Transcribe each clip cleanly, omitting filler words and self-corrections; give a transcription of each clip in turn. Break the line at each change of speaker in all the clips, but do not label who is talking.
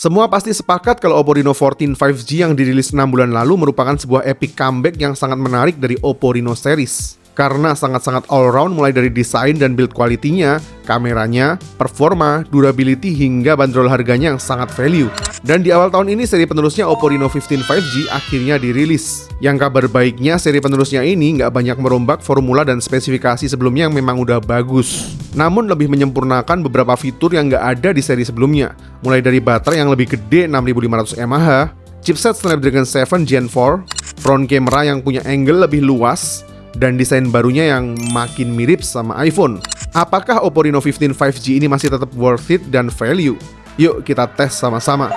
Semua pasti sepakat kalau Oppo Reno 14 5G yang dirilis 6 bulan lalu merupakan sebuah epic comeback yang sangat menarik dari Oppo Reno series. Karena sangat-sangat all-round mulai dari desain dan build quality-nya, kameranya, performa, durability, hingga bandrol harganya yang sangat value. Dan di awal tahun ini seri penerusnya Oppo Reno 15 5G akhirnya dirilis. Yang kabar baiknya seri penerusnya ini nggak banyak merombak formula dan spesifikasi sebelumnya yang memang udah bagus. Namun lebih menyempurnakan beberapa fitur yang nggak ada di seri sebelumnya. Mulai dari baterai yang lebih gede 6500 mAh, chipset Snapdragon 7 Gen 4, front camera yang punya angle lebih luas, dan desain barunya yang makin mirip sama iPhone. Apakah Oppo Reno 15 5G ini masih tetap worth it dan value? Yuk kita tes sama-sama.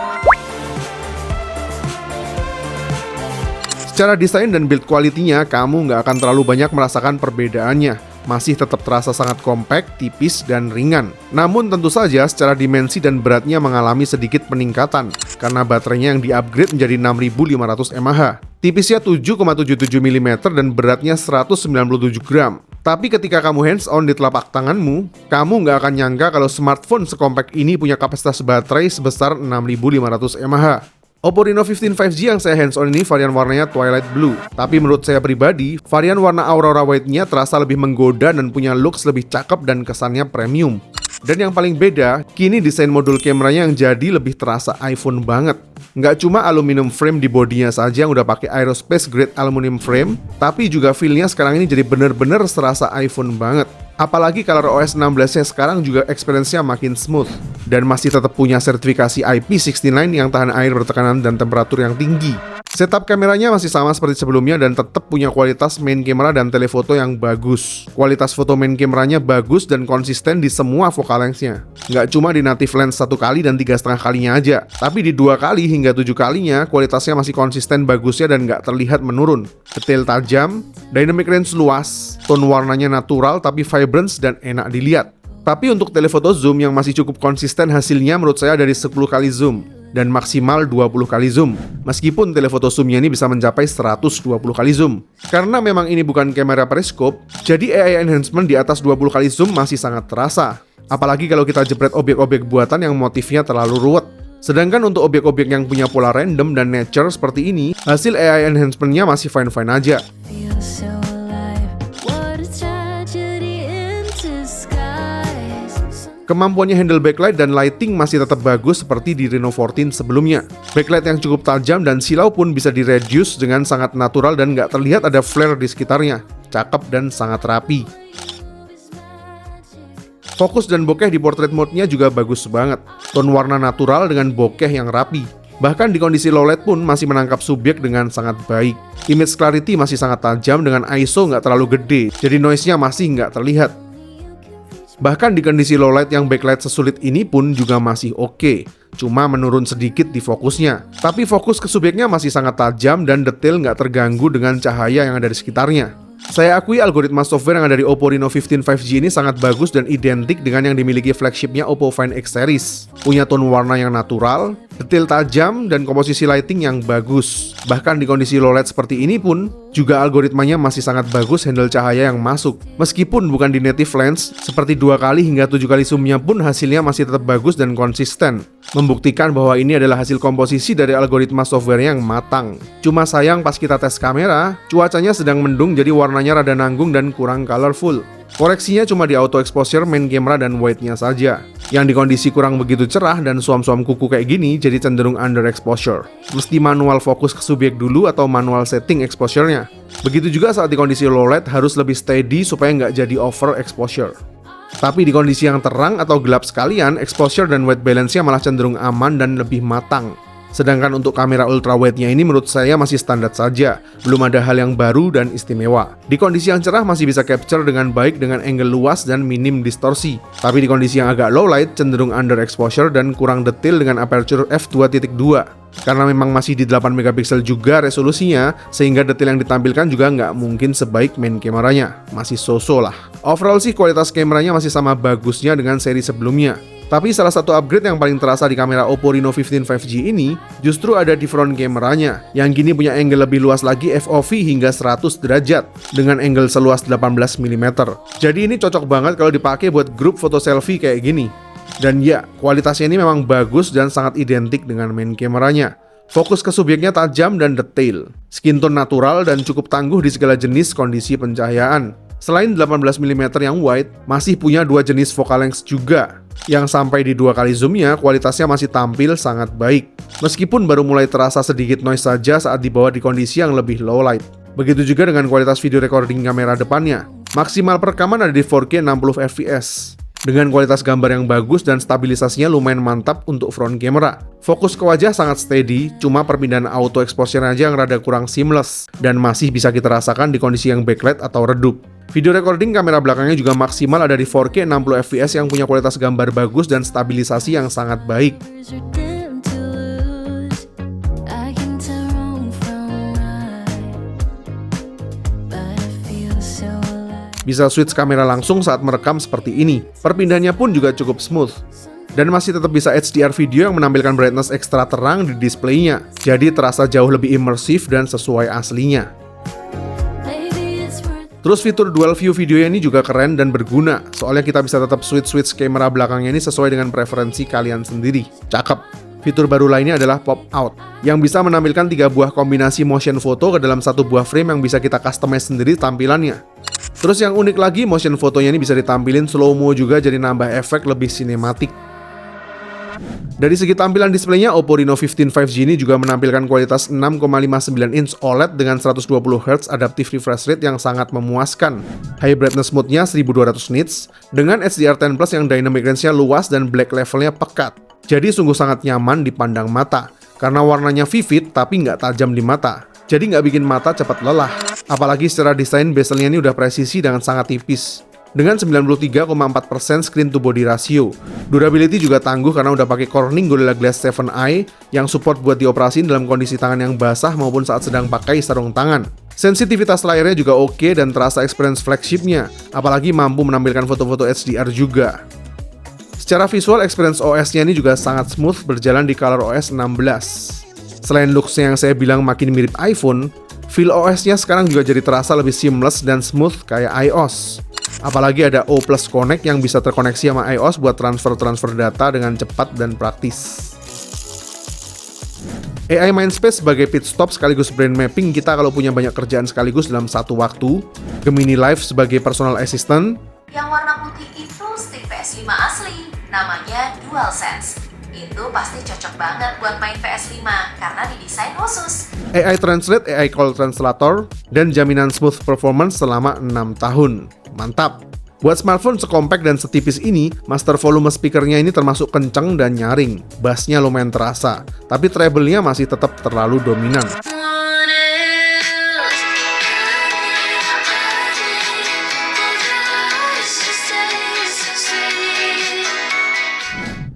Secara desain dan build quality-nya, kamu nggak akan terlalu banyak merasakan perbedaannya. Masih tetap terasa sangat compact, tipis, dan ringan. Namun tentu saja secara dimensi dan beratnya mengalami sedikit peningkatan karena baterainya yang di-upgrade menjadi 6500 mAh. Tipisnya 7,77 mm dan beratnya 197 gram. Tapi ketika kamu hands-on di telapak tanganmu, kamu nggak akan nyangka kalau smartphone sekompak ini punya kapasitas baterai sebesar 6500 mAh. Oppo Reno 15 5G yang saya hands-on ini varian warnanya Twilight Blue. Tapi menurut saya pribadi, varian warna Aurora White-nya terasa lebih menggoda dan punya looks lebih cakep dan kesannya premium. Dan yang paling beda, kini desain modul kameranya yang jadi lebih terasa iPhone banget. Nggak cuma aluminium frame di bodinya saja yang udah pakai aerospace grade aluminium frame, tapi juga feel-nya sekarang ini jadi bener-bener serasa iPhone banget. Apalagi ColorOS 16-nya sekarang juga experience-nya makin smooth dan masih tetap punya sertifikasi IP69 yang tahan air bertekanan dan temperatur yang tinggi. Setup kameranya masih sama seperti sebelumnya dan tetap punya kualitas main camera dan telefoto yang bagus. Kualitas foto main kameranya bagus dan konsisten di semua focal length-nya. Nggak cuma di native lens 1 kali dan 3,5 kalinya aja, tapi di 2 kali hingga 7 kalinya kualitasnya masih konsisten bagusnya dan nggak terlihat menurun. Detail tajam, dynamic range luas, tone warnanya natural tapi vibrant dan enak dilihat. Tapi untuk telefoto zoom yang masih cukup konsisten hasilnya menurut saya dari 10 kali zoom dan maksimal 20 kali zoom. Meskipun telefoto zoomnya ini bisa mencapai 120 kali zoom. Karena memang ini bukan kamera periskop, jadi AI enhancement di atas 20 kali zoom masih sangat terasa. Apalagi kalau kita jepret objek-objek buatan yang motifnya terlalu ruwet. Sedangkan untuk objek-objek yang punya pola random dan nature seperti ini, hasil AI enhancement-nya masih fine-fine aja. Kemampuannya handle backlight dan lighting masih tetap bagus seperti di Reno 14 sebelumnya. Backlight yang cukup tajam dan silau pun bisa di-reduce dengan sangat natural dan nggak terlihat ada flare di sekitarnya. Cakep dan sangat rapi. Fokus dan bokeh di portrait mode-nya juga bagus banget. Tone warna natural dengan bokeh yang rapi. Bahkan di kondisi low light pun masih menangkap subjek dengan sangat baik. Image clarity masih sangat tajam dengan ISO nggak terlalu gede, jadi noise-nya masih nggak terlihat. Bahkan di kondisi low light yang backlight sesulit ini pun juga masih oke. Cuma menurun sedikit di fokusnya. Tapi fokus ke subjeknya masih sangat tajam dan detail nggak terganggu dengan cahaya yang ada di sekitarnya. Saya akui algoritma software yang ada di Oppo Reno 15 5G ini sangat bagus dan identik dengan yang dimiliki flagshipnya Oppo Find X series. Punya tone warna yang natural, detail tajam, dan komposisi lighting yang bagus. Bahkan di kondisi low light seperti ini pun, juga algoritmanya masih sangat bagus handle cahaya yang masuk. Meskipun bukan di native lens, seperti 2 kali hingga 7 kali zoomnya pun hasilnya masih tetap bagus dan konsisten. Membuktikan bahwa ini adalah hasil komposisi dari algoritma software yang matang. Cuma sayang pas kita tes kamera, cuacanya sedang mendung jadi warnanya rada nanggung dan kurang colorful. Koreksinya cuma di auto exposure main camera dan white-nya saja. Yang di kondisi kurang begitu cerah dan suam-suam kuku kayak gini jadi cenderung underexposure. Mesti manual fokus ke subjek dulu atau manual setting exposure-nya. Begitu juga saat di kondisi low light harus lebih steady supaya nggak jadi over exposure. Tapi di kondisi yang terang atau gelap sekalian, exposure dan white balance-nya malah cenderung aman dan lebih matang. Sedangkan untuk kamera ultra wide-nya ini menurut saya masih standar saja, belum ada hal yang baru dan istimewa. Di kondisi yang cerah masih bisa capture dengan baik dengan angle luas dan minim distorsi. Tapi di kondisi yang agak low light cenderung underexposure dan kurang detail dengan aperture f2.2. Karena memang masih di 8 megapiksel juga resolusinya, sehingga detail yang ditampilkan juga nggak mungkin sebaik main kameranya. Masih so-so lah. Overall sih kualitas kameranya masih sama bagusnya dengan seri sebelumnya. Tapi salah satu upgrade yang paling terasa di kamera Oppo Reno 15 5G ini justru ada di front kameranya, yang kini punya angle lebih luas lagi FOV hingga 100 derajat dengan angle seluas 18 mm. Jadi ini cocok banget kalau dipakai buat grup foto selfie kayak gini. Dan ya, kualitasnya ini memang bagus dan sangat identik dengan main kameranya. Fokus ke subjeknya tajam dan detail. Skin tone natural dan cukup tangguh di segala jenis kondisi pencahayaan. Selain 18mm yang wide, masih punya dua jenis focal length juga. Yang sampai di 2 kali zoomnya, kualitasnya masih tampil sangat baik. Meskipun baru mulai terasa sedikit noise saja saat dibawa di kondisi yang lebih low light. Begitu juga dengan kualitas video recording kamera depannya. Maksimal perekaman ada di 4K 60fps. Dengan kualitas gambar yang bagus dan stabilisasinya lumayan mantap untuk front camera. Fokus ke wajah sangat steady, cuma perpindahan auto exposure aja yang rada kurang seamless. Dan masih bisa kita rasakan di kondisi yang backlight atau redup. Video recording kamera belakangnya juga maksimal ada di 4K 60fps yang punya kualitas gambar bagus dan stabilisasi yang sangat baik. Bisa switch kamera langsung saat merekam seperti ini. Perpindahannya pun juga cukup smooth. Dan masih tetap bisa HDR video yang menampilkan brightness ekstra terang di displaynya. Jadi terasa jauh lebih imersif dan sesuai aslinya. Terus fitur dual view videonya ini juga keren dan berguna. Soalnya kita bisa tetap switch kamera belakangnya ini sesuai dengan preferensi kalian sendiri. Cakep. Fitur baru lainnya adalah pop out, yang bisa menampilkan 3 buah kombinasi motion photo ke dalam satu buah frame yang bisa kita customize sendiri tampilannya. Terus yang unik lagi, motion fotonya ini bisa ditampilin slow-mo juga jadi nambah efek lebih sinematik. Dari segi tampilan displaynya, Oppo Reno 15 5G ini juga menampilkan kualitas 6,59 inch OLED dengan 120Hz adaptive refresh rate yang sangat memuaskan. High brightness mode-nya 1200 nits, dengan HDR10 Plus yang dynamic range-nya luas dan black level-nya pekat. Jadi sungguh sangat nyaman dipandang mata, karena warnanya vivid tapi nggak tajam di mata. Jadi nggak bikin mata cepat lelah. Apalagi secara desain bezelnya ini udah presisi dan sangat tipis. Dengan 93,4% screen to body ratio. Durability juga tangguh karena udah pakai Corning Gorilla Glass 7i yang support buat dioperasin dalam kondisi tangan yang basah maupun saat sedang pakai sarung tangan. Sensitivitas layarnya juga oke dan terasa experience flagshipnya, apalagi mampu menampilkan foto-foto HDR juga. Secara visual, experience OS-nya ini juga sangat smooth berjalan di ColorOS 16. Selain looks-nya yang saya bilang makin mirip iPhone, feel OS-nya sekarang juga jadi terasa lebih seamless dan smooth kayak iOS. Apalagi ada O+ Connect yang bisa terkoneksi sama iOS buat transfer data dengan cepat dan praktis. AI Mindspace sebagai pit stop sekaligus brain mapping kita kalau punya banyak kerjaan sekaligus dalam satu waktu. Gemini Live sebagai personal assistant.
Yang warna putih itu stick PS5 asli, namanya DualSense. Itu pasti cocok banget buat main PS5 karena didesain khusus.
AI Translate, AI Call Translator, dan jaminan smooth performance selama 6 tahun. Mantap! Buat smartphone sekompak dan setipis ini, master volume speakernya ini termasuk kenceng dan nyaring. Bassnya lumayan terasa, tapi treble-nya masih tetap terlalu dominan.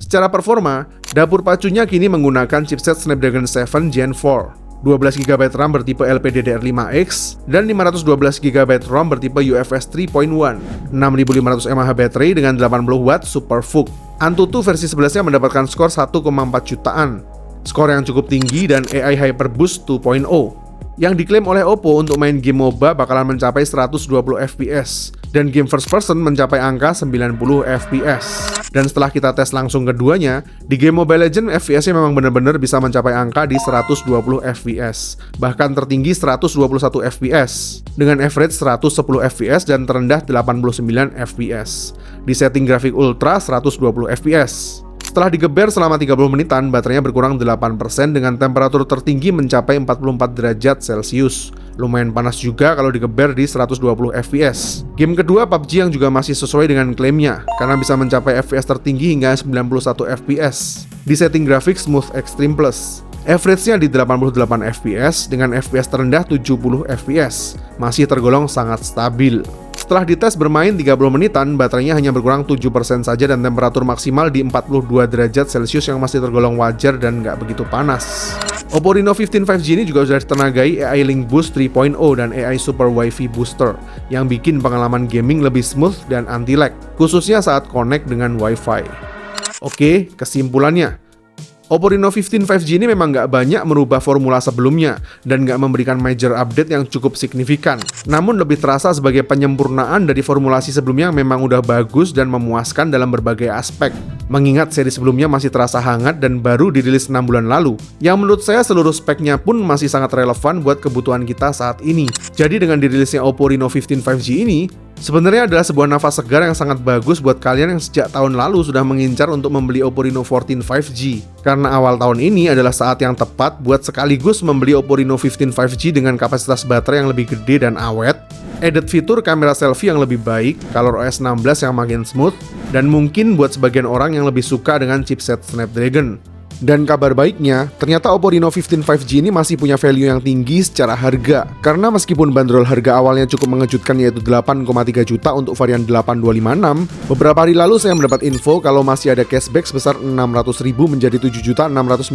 Secara performa, dapur pacunya kini menggunakan chipset Snapdragon 7 Gen 4. 12GB RAM bertipe LPDDR5X, dan 512GB ROM bertipe UFS 3.1, 6500 mAh baterai dengan 80W Super VOOC. Antutu versi 11-nya mendapatkan skor 1,4 jutaan, skor yang cukup tinggi dan AI HyperBoost 2.0, yang diklaim oleh Oppo untuk main game MOBA bakalan mencapai 120fps, dan game first person mencapai angka 90fps. Dan setelah kita tes langsung keduanya, di game Mobile Legends FPS-nya memang benar-benar bisa mencapai angka di 120fps, bahkan tertinggi 121fps, dengan average 110fps dan terendah 89fps. Di setting grafik ultra 120fps. Setelah digeber selama 30 menitan, baterainya berkurang 8% dengan temperatur tertinggi mencapai 44 derajat Celcius. Lumayan panas juga kalau digeber di 120 fps. Game kedua PUBG yang juga masih sesuai dengan klaimnya, karena bisa mencapai FPS tertinggi hingga 91 fps. Di setting grafik Smooth Extreme Plus. Average-nya di 88 fps dengan FPS terendah 70 fps. Masih tergolong sangat stabil. Setelah dites bermain 30 menitan, baterainya hanya berkurang 7% saja dan temperatur maksimal di 42 derajat Celcius yang masih tergolong wajar dan nggak begitu panas. Oppo Reno 15 5G ini juga sudah ditenagai AI Link Boost 3.0 dan AI Super Wi-Fi Booster yang bikin pengalaman gaming lebih smooth dan anti-lag, khususnya saat connect dengan Wi-Fi. Oke, kesimpulannya. Oppo Reno 15 5G ini memang nggak banyak merubah formula sebelumnya dan nggak memberikan major update yang cukup signifikan. Namun lebih terasa sebagai penyempurnaan dari formulasi sebelumnya yang memang udah bagus dan memuaskan dalam berbagai aspek. Mengingat seri sebelumnya masih terasa hangat dan baru dirilis 6 bulan lalu, yang menurut saya seluruh speknya pun masih sangat relevan buat kebutuhan kita saat ini. Jadi dengan dirilisnya Oppo Reno 15 5G ini, sebenarnya adalah sebuah nafas segar yang sangat bagus buat kalian yang sejak tahun lalu sudah mengincar untuk membeli Oppo Reno 14 5G. Karena awal tahun ini adalah saat yang tepat buat sekaligus membeli Oppo Reno 15 5G dengan kapasitas baterai yang lebih gede dan awet, added fitur kamera selfie yang lebih baik, ColorOS 16 yang makin smooth, dan mungkin buat sebagian orang yang lebih suka dengan chipset Snapdragon. Dan kabar baiknya, ternyata Oppo Reno 15 5G ini masih punya value yang tinggi secara harga. Karena meskipun bandrol harga awalnya cukup mengejutkan yaitu 8,3 juta untuk varian 8256, beberapa hari lalu saya mendapat info kalau masih ada cashback sebesar 600.000 menjadi 7.699.000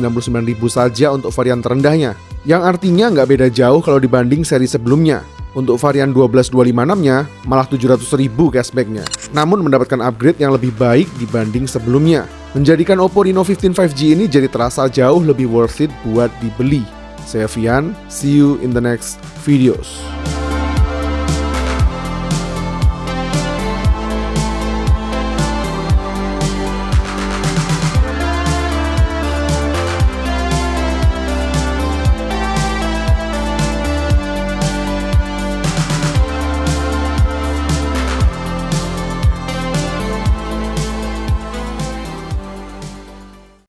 saja untuk varian terendahnya. Yang artinya nggak beda jauh kalau dibanding seri sebelumnya. Untuk varian 12256-nya malah 700.000 cashbacknya. Namun mendapatkan upgrade yang lebih baik dibanding sebelumnya, menjadikan Oppo Reno 15 5G ini jadi terasa jauh lebih worth it buat dibeli. Saya Vian, see you in the next videos.